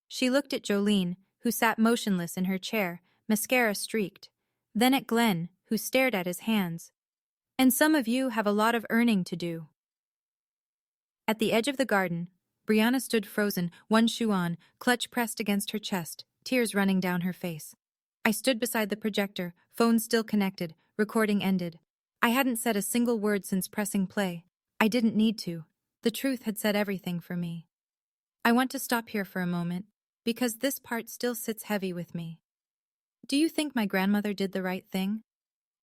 A: She looked at Jolene, who sat motionless in her chair, mascara streaked, then at Glenn, who stared at his hands. "And some of you have a lot of earning to do." At the edge of the garden, Brianna stood frozen, one shoe on, clutch pressed against her chest, tears running down her face. I stood beside the projector, phone still connected, recording ended. I hadn't said a single word since pressing play. I didn't need to. The truth had said everything for me. I want to stop here for a moment, because this part still sits heavy with me. Do you think my grandmother did the right thing?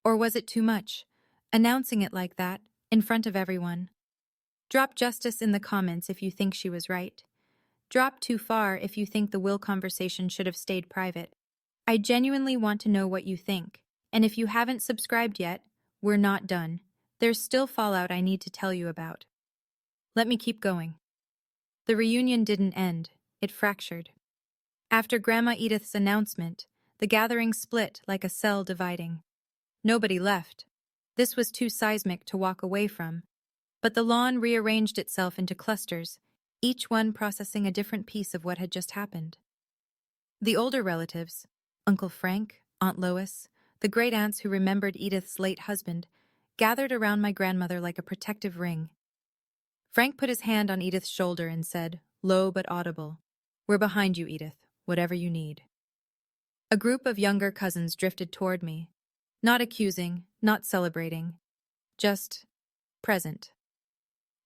A: Or was it too much, announcing it like that, in front of everyone? Drop justice in the comments if you think she was right. Drop too far if you think the will conversation should have stayed private. I genuinely want to know what you think, and if you haven't subscribed yet, we're not done. There's still fallout I need to tell you about. Let me keep going. The reunion didn't end, it fractured. After Grandma Edith's announcement, the gathering split like a cell dividing. Nobody left. This was too seismic to walk away from. But the lawn rearranged itself into clusters, each one processing a different piece of what had just happened. The older relatives, Uncle Frank, Aunt Lois, the great aunts who remembered Edith's late husband, gathered around my grandmother like a protective ring. Frank put his hand on Edith's shoulder and said, low but audible, "We're behind you, Edith, whatever you need." A group of younger cousins drifted toward me, not accusing, not celebrating, just present.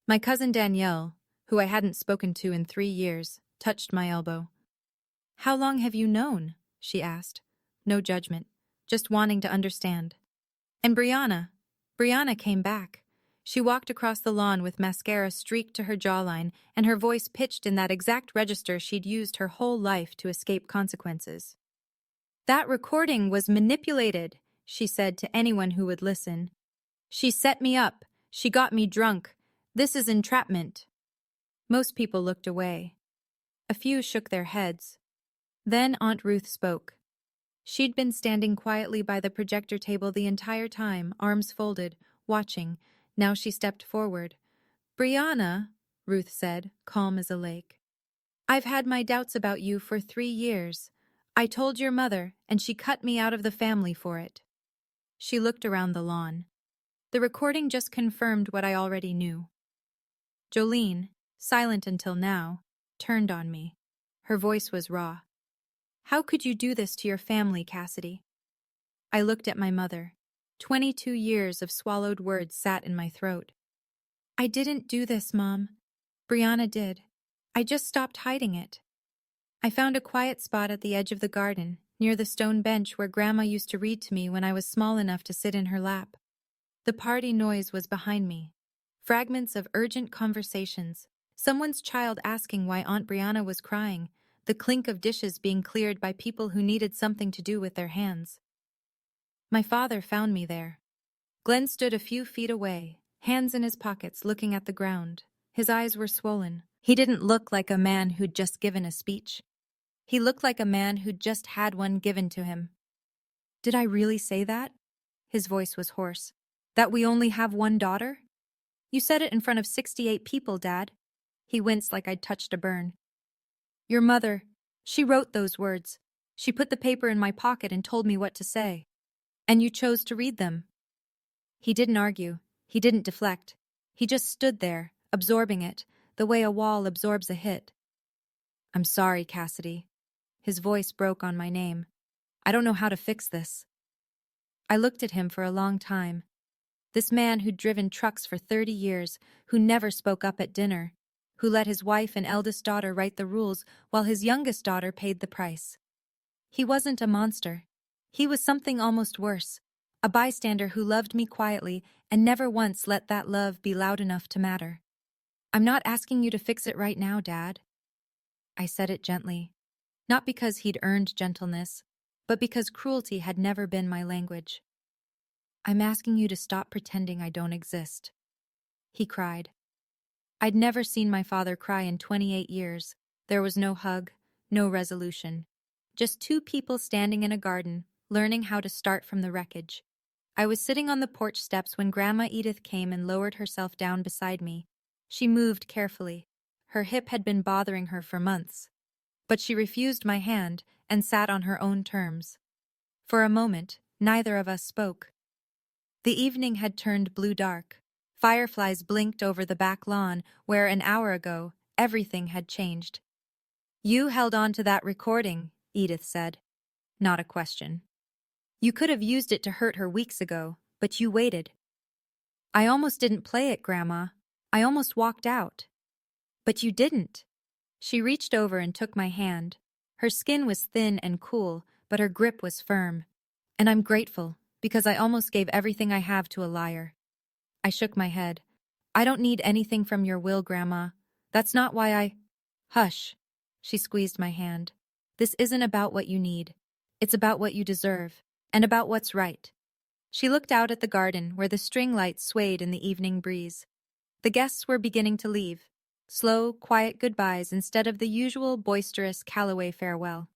A: My cousin Danielle, who I hadn't spoken to in 3 years, touched my elbow. "How long have you known?" she asked. No judgment, just wanting to understand. And Brianna came back. She walked across the lawn with mascara streaked to her jawline and her voice pitched in that exact register she'd used her whole life to escape consequences. "That recording was manipulated," she said to anyone who would listen. "She set me up. She got me drunk. This is entrapment." Most people looked away. A few shook their heads. Then Aunt Ruth spoke. She'd been standing quietly by the projector table the entire time, arms folded, watching. Now she stepped forward. "Brianna," Ruth said, calm as a lake, "I've had my doubts about you for 3 years. I told your mother, and she cut me out of the family for it." She looked around the lawn. The recording just confirmed what I already knew. Jolene, silent until now, turned on me. Her voice was raw. "How could you do this to your family, Cassidy?" I looked at my mother. 22 years of swallowed words sat in my throat. "I didn't do this, Mom. Brianna did. I just stopped hiding it." I found a quiet spot at the edge of the garden, near the stone bench where Grandma used to read to me when I was small enough to sit in her lap. The party noise was behind me. Fragments of urgent conversations, someone's child asking why Aunt Brianna was crying, the clink of dishes being cleared by people who needed something to do with their hands. My father found me there. Glenn stood a few feet away, hands in his pockets looking at the ground. His eyes were swollen. He didn't look like a man who'd just given a speech. He looked like a man who'd just had one given to him. "Did I really say that?" His voice was hoarse. "That we only have one daughter? You said it in front of 68 people, Dad." He winced like I'd touched a burn. "Your mother, she wrote those words. She put the paper in my pocket and told me what to say. And you chose to read them." He didn't argue. He didn't deflect. He just stood there, absorbing it, the way a wall absorbs a hit. "I'm sorry, Cassidy." His voice broke on my name. "I don't know how to fix this." I looked at him for a long time. This man who'd driven trucks for 30 years, who never spoke up at dinner, who let his wife and eldest daughter write the rules while his youngest daughter paid the price. He wasn't a monster. He was something almost worse, a bystander who loved me quietly and never once let that love be loud enough to matter. "I'm not asking you to fix it right now, Dad." I said it gently, not because he'd earned gentleness, but because cruelty had never been my language. "I'm asking you to stop pretending I don't exist." He cried. I'd never seen my father cry in 28 years. There was no hug, no resolution. Just 2 people standing in a garden, learning how to start from the wreckage. I was sitting on the porch steps when Grandma Edith came and lowered herself down beside me. She moved carefully. Her hip had been bothering her for months. But she refused my hand and sat on her own terms. For a moment, neither of us spoke. The evening had turned blue-dark. Fireflies blinked over the back lawn where, an hour ago, everything had changed. "You held on to that recording," Edith said. Not a question. "You could have used it to hurt her weeks ago, but you waited." "I almost didn't play it, Grandma. I almost walked out." "But you didn't." She reached over and took my hand. Her skin was thin and cool, but her grip was firm. "And I'm grateful, because I almost gave everything I have to a liar." I shook my head. "I don't need anything from your will, Grandma. That's not why I—" "Hush." She squeezed my hand. "This isn't about what you need. It's about what you deserve, and about what's right." She looked out at the garden where the string lights swayed in the evening breeze. The guests were beginning to leave. Slow, quiet goodbyes instead of the usual boisterous Callaway farewell.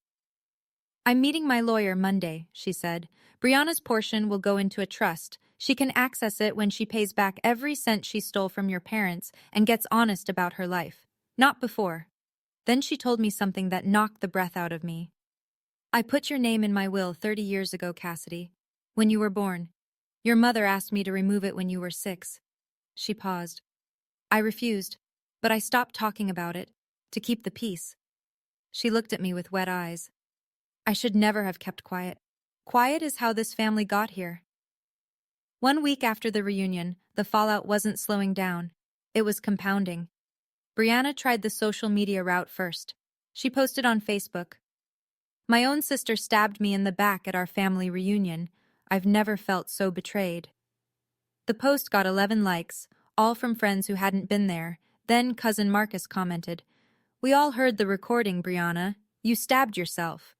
A: "I'm meeting my lawyer Monday," she said. "Brianna's portion will go into a trust. She can access it when she pays back every cent she stole from your parents and gets honest about her life. Not before." Then she told me something that knocked the breath out of me. "I put your name in my will 30 years ago, Cassidy. When you were born. Your mother asked me to remove it when you were 6. She paused. I refused, but I stopped talking about it, to keep the peace. She looked at me with wet eyes. I should never have kept quiet. Quiet is how this family got here. 1 week after the reunion, the fallout wasn't slowing down. It was compounding. Brianna tried the social media route first. She posted on Facebook. My own sister stabbed me in the back at our family reunion. I've never felt so betrayed. The post got 11 likes, all from friends who hadn't been there. Then cousin Marcus commented, "We all heard the recording, Brianna. You stabbed yourself."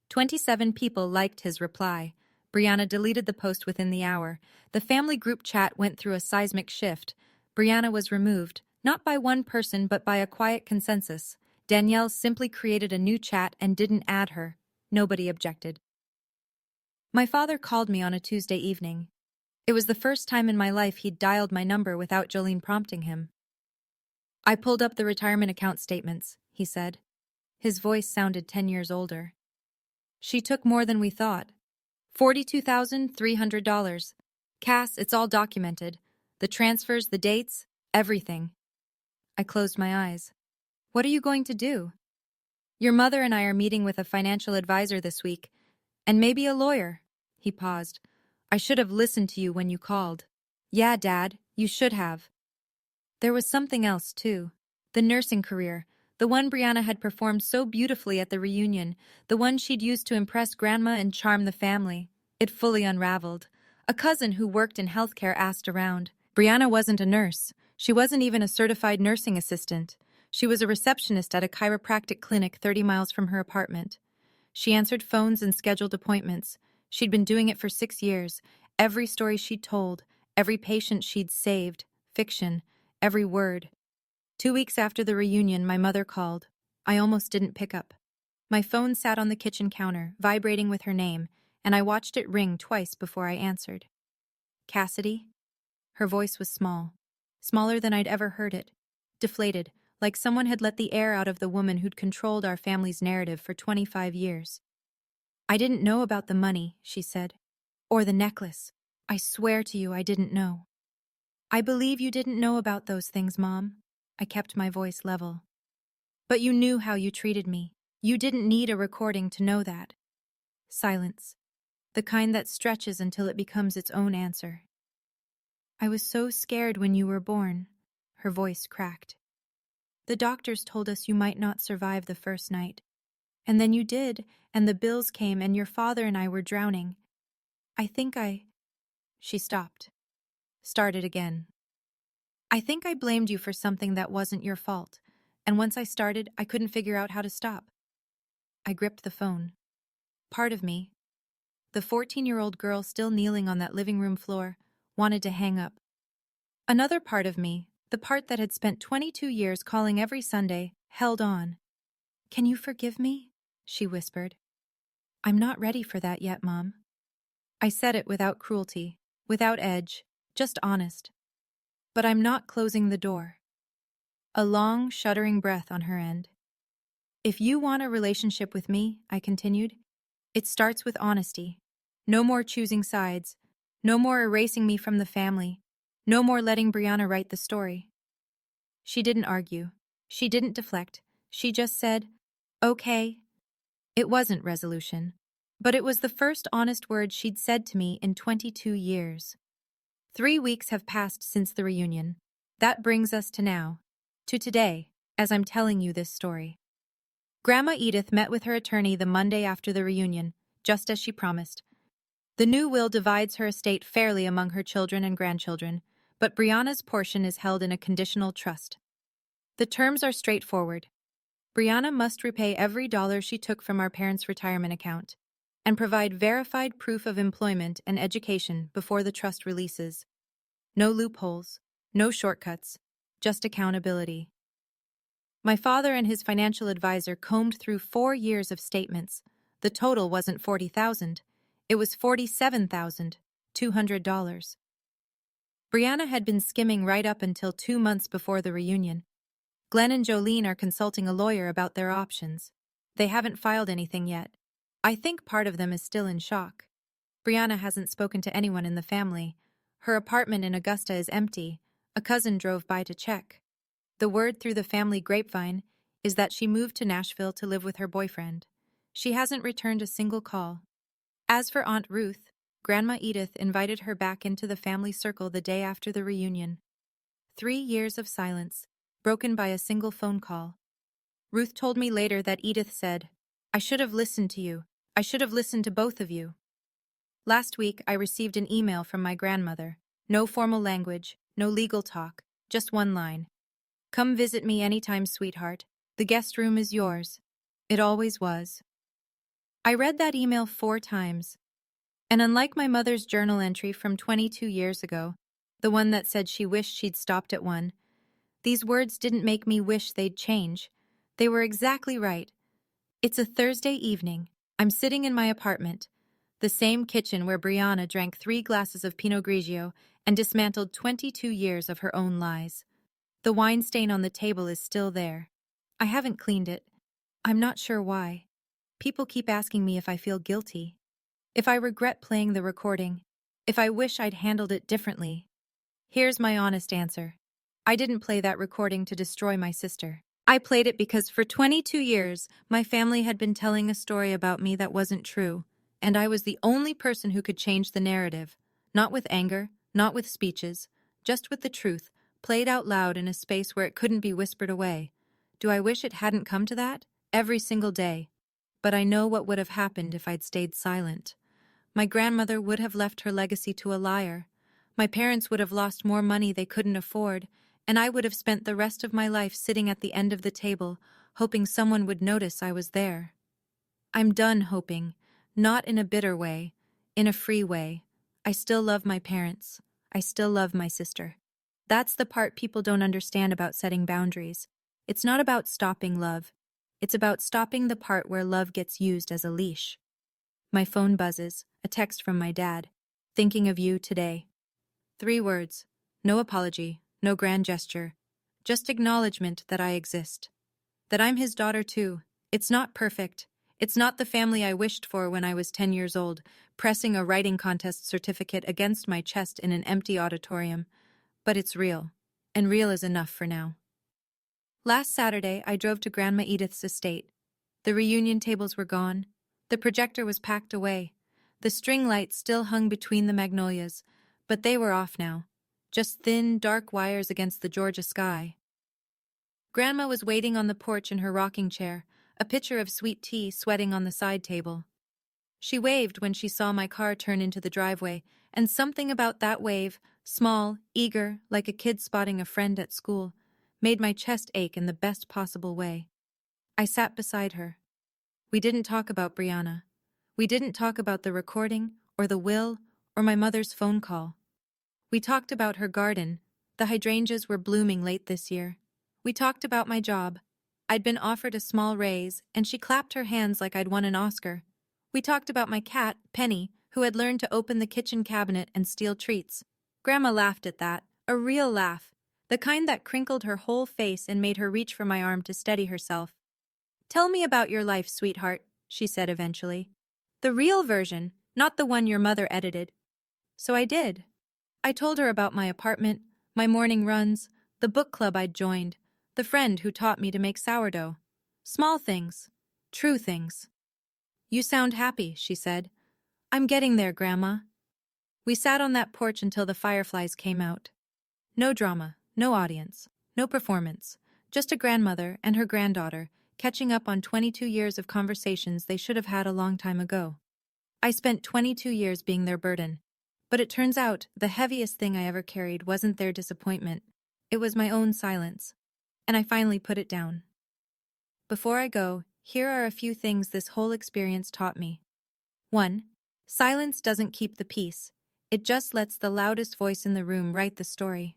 A: 27 people liked his reply. Brianna deleted the post within the hour. The family group chat went through a seismic shift. Brianna was removed, not by one person but by a quiet consensus. Danielle simply created a new chat and didn't add her. Nobody objected. My father called me on a Tuesday evening. It was the first time in my life he'd dialed my number without Jolene prompting him. I pulled up the retirement account statements, he said. His voice sounded 10 years older. She took more than we thought. $42,300. Cass, it's all documented. The transfers, the dates, everything. I closed my eyes. What are you going to do? Your mother and I are meeting with a financial advisor this week, and maybe a lawyer. He paused. I should have listened to you when you called. Yeah, Dad, you should have. There was something else, too. The nursing career, the one Brianna had performed so beautifully at the reunion, the one she'd used to impress Grandma and charm the family. It fully unraveled. A cousin who worked in healthcare asked around. Brianna wasn't a nurse. She wasn't even a certified nursing assistant. She was a receptionist at a chiropractic clinic 30 miles from her apartment. She answered phones and scheduled appointments. She'd been doing it for 6 years. Every story she'd told, every patient she'd saved, fiction, every word. 2 weeks after the reunion, my mother called. I almost didn't pick up. My phone sat on the kitchen counter, vibrating with her name, and I watched it ring twice before I answered. Cassidy? Her voice was small, smaller than I'd ever heard it, deflated, like someone had let the air out of the woman who'd controlled our family's narrative for 25 years. I didn't know about the money, she said, or the necklace. I swear to you I didn't know. I believe you didn't know about those things, Mom. I kept my voice level. But you knew how you treated me. You didn't need a recording to know that. Silence. The kind that stretches until it becomes its own answer. I was so scared when you were born. Her voice cracked. The doctors told us you might not survive the first night. And then you did, and the bills came, and your father and I were drowning. She stopped. Started again. I think I blamed you for something that wasn't your fault, and once I started, I couldn't figure out how to stop. I gripped the phone. Part of me, the 14-year-old girl still kneeling on that living room floor, wanted to hang up. Another part of me, the part that had spent 22 years calling every Sunday, held on. Can you forgive me? She whispered. I'm not ready for that yet, Mom. I said it without cruelty, without edge, just honest. But I'm not closing the door. A long, shuddering breath on her end. If you want a relationship with me, I continued, it starts with honesty. No more choosing sides. No more erasing me from the family. No more letting Brianna write the story. She didn't argue. She didn't deflect. She just said, okay. It wasn't resolution, but it was the first honest word she'd said to me in 22 years. 3 weeks have passed since the reunion. That brings us to now, to today, as I'm telling you this story. Grandma Edith met with her attorney the Monday after the reunion, just as she promised. The new will divides her estate fairly among her children and grandchildren, but Brianna's portion is held in a conditional trust. The terms are straightforward. Brianna must repay every dollar she took from our parents' retirement account and provide verified proof of employment and education before the trust releases. No loopholes, no shortcuts, just accountability. My father and his financial advisor combed through 4 years of statements. The total wasn't $40,000. It was $47,200. Brianna had been skimming right up until 2 months before the reunion. Glenn and Jolene are consulting a lawyer about their options. They haven't filed anything yet. I think part of them is still in shock. Brianna hasn't spoken to anyone in the family. Her apartment in Augusta is empty. A cousin drove by to check. The word through the family grapevine is that she moved to Nashville to live with her boyfriend. She hasn't returned a single call. As for Aunt Ruth, Grandma Edith invited her back into the family circle the day after the reunion. 3 years of silence, broken by a single phone call. Ruth told me later that Edith said, "I should have listened to you. I should have listened to both of you." Last week, I received an email from my grandmother. No formal language, no legal talk, just one line. "Come visit me anytime, sweetheart. The guest room is yours. It always was." I read that email 4 times. And unlike my mother's journal entry from 22 years ago, the one that said she wished she'd stopped at 1, these words didn't make me wish they'd change. They were exactly right. It's a Thursday evening. I'm sitting in my apartment, the same kitchen where Brianna drank 3 glasses of Pinot Grigio and dismantled 22 years of her own lies. The wine stain on the table is still there. I haven't cleaned it. I'm not sure why. People keep asking me if I feel guilty, if I regret playing the recording, if I wish I'd handled it differently. Here's my honest answer. I didn't play that recording to destroy my sister. I played it because for 22 years, my family had been telling a story about me that wasn't true, and I was the only person who could change the narrative. Not with anger, not with speeches, just with the truth, played out loud in a space where it couldn't be whispered away. Do I wish it hadn't come to that? Every single day. But I know what would have happened if I'd stayed silent. My grandmother would have left her legacy to a liar. My parents would have lost more money they couldn't afford, and I would have spent the rest of my life sitting at the end of the table, hoping someone would notice I was there. I'm done hoping, not in a bitter way, in a free way. I still love my parents. I still love my sister. That's the part people don't understand about setting boundaries. It's not about stopping love. It's about stopping the part where love gets used as a leash. My phone buzzes, a text from my dad. "Thinking of you today." 3 words. No apology, no grand gesture. Just acknowledgement that I exist. That I'm his daughter too. It's not perfect. It's not the family I wished for when I was 10 years old, pressing a writing contest certificate against my chest in an empty auditorium. But it's real. And real is enough for now. Last Saturday, I drove to Grandma Edith's estate. The reunion tables were gone. The projector was packed away. The string lights still hung between the magnolias, but they were off now. Just thin, dark wires against the Georgia sky. Grandma was waiting on the porch in her rocking chair, a pitcher of sweet tea sweating on the side table. She waved when she saw my car turn into the driveway, and something about that wave, small, eager, like a kid spotting a friend at school, made my chest ache in the best possible way. I sat beside her. We didn't talk about Brianna. We didn't talk about the recording, or the will, or my mother's phone call. We talked about her garden. The hydrangeas were blooming late this year. We talked about my job. I'd been offered a small raise, and she clapped her hands like I'd won an Oscar. We talked about my cat, Penny, who had learned to open the kitchen cabinet and steal treats. Grandma laughed at that, a real laugh, the kind that crinkled her whole face and made her reach for my arm to steady herself. "Tell me about your life, sweetheart," she said eventually. "The real version, not the one your mother edited." So I did. I told her about my apartment, my morning runs, the book club I'd joined, the friend who taught me to make sourdough. Small things, true things. "You sound happy," she said. "I'm getting there, Grandma." We sat on that porch until the fireflies came out. No drama, no audience, no performance, just a grandmother and her granddaughter catching up on 22 years of conversations they should have had a long time ago. I spent 22 years being their burden. But it turns out the heaviest thing I ever carried wasn't their disappointment. It was my own silence. And I finally put it down. Before I go, here are a few things this whole experience taught me. 1. Silence doesn't keep the peace. It just lets the loudest voice in the room write the story.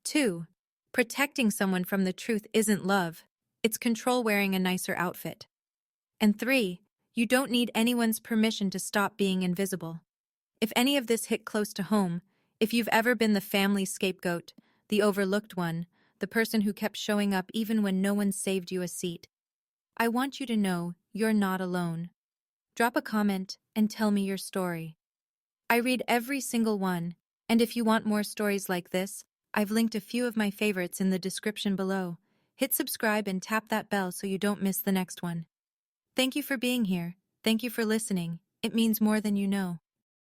A: 2. Protecting someone from the truth isn't love. It's control wearing a nicer outfit. And 3. You don't need anyone's permission to stop being invisible. If any of this hit close to home, if you've ever been the family scapegoat, the overlooked one, the person who kept showing up even when no one saved you a seat, I want you to know you're not alone. Drop a comment and tell me your story. I read every single one, and if you want more stories like this, I've linked a few of my favorites in the description below. Hit subscribe and tap that bell so you don't miss the next one. Thank you for being here. Thank you for listening. It means more than you know.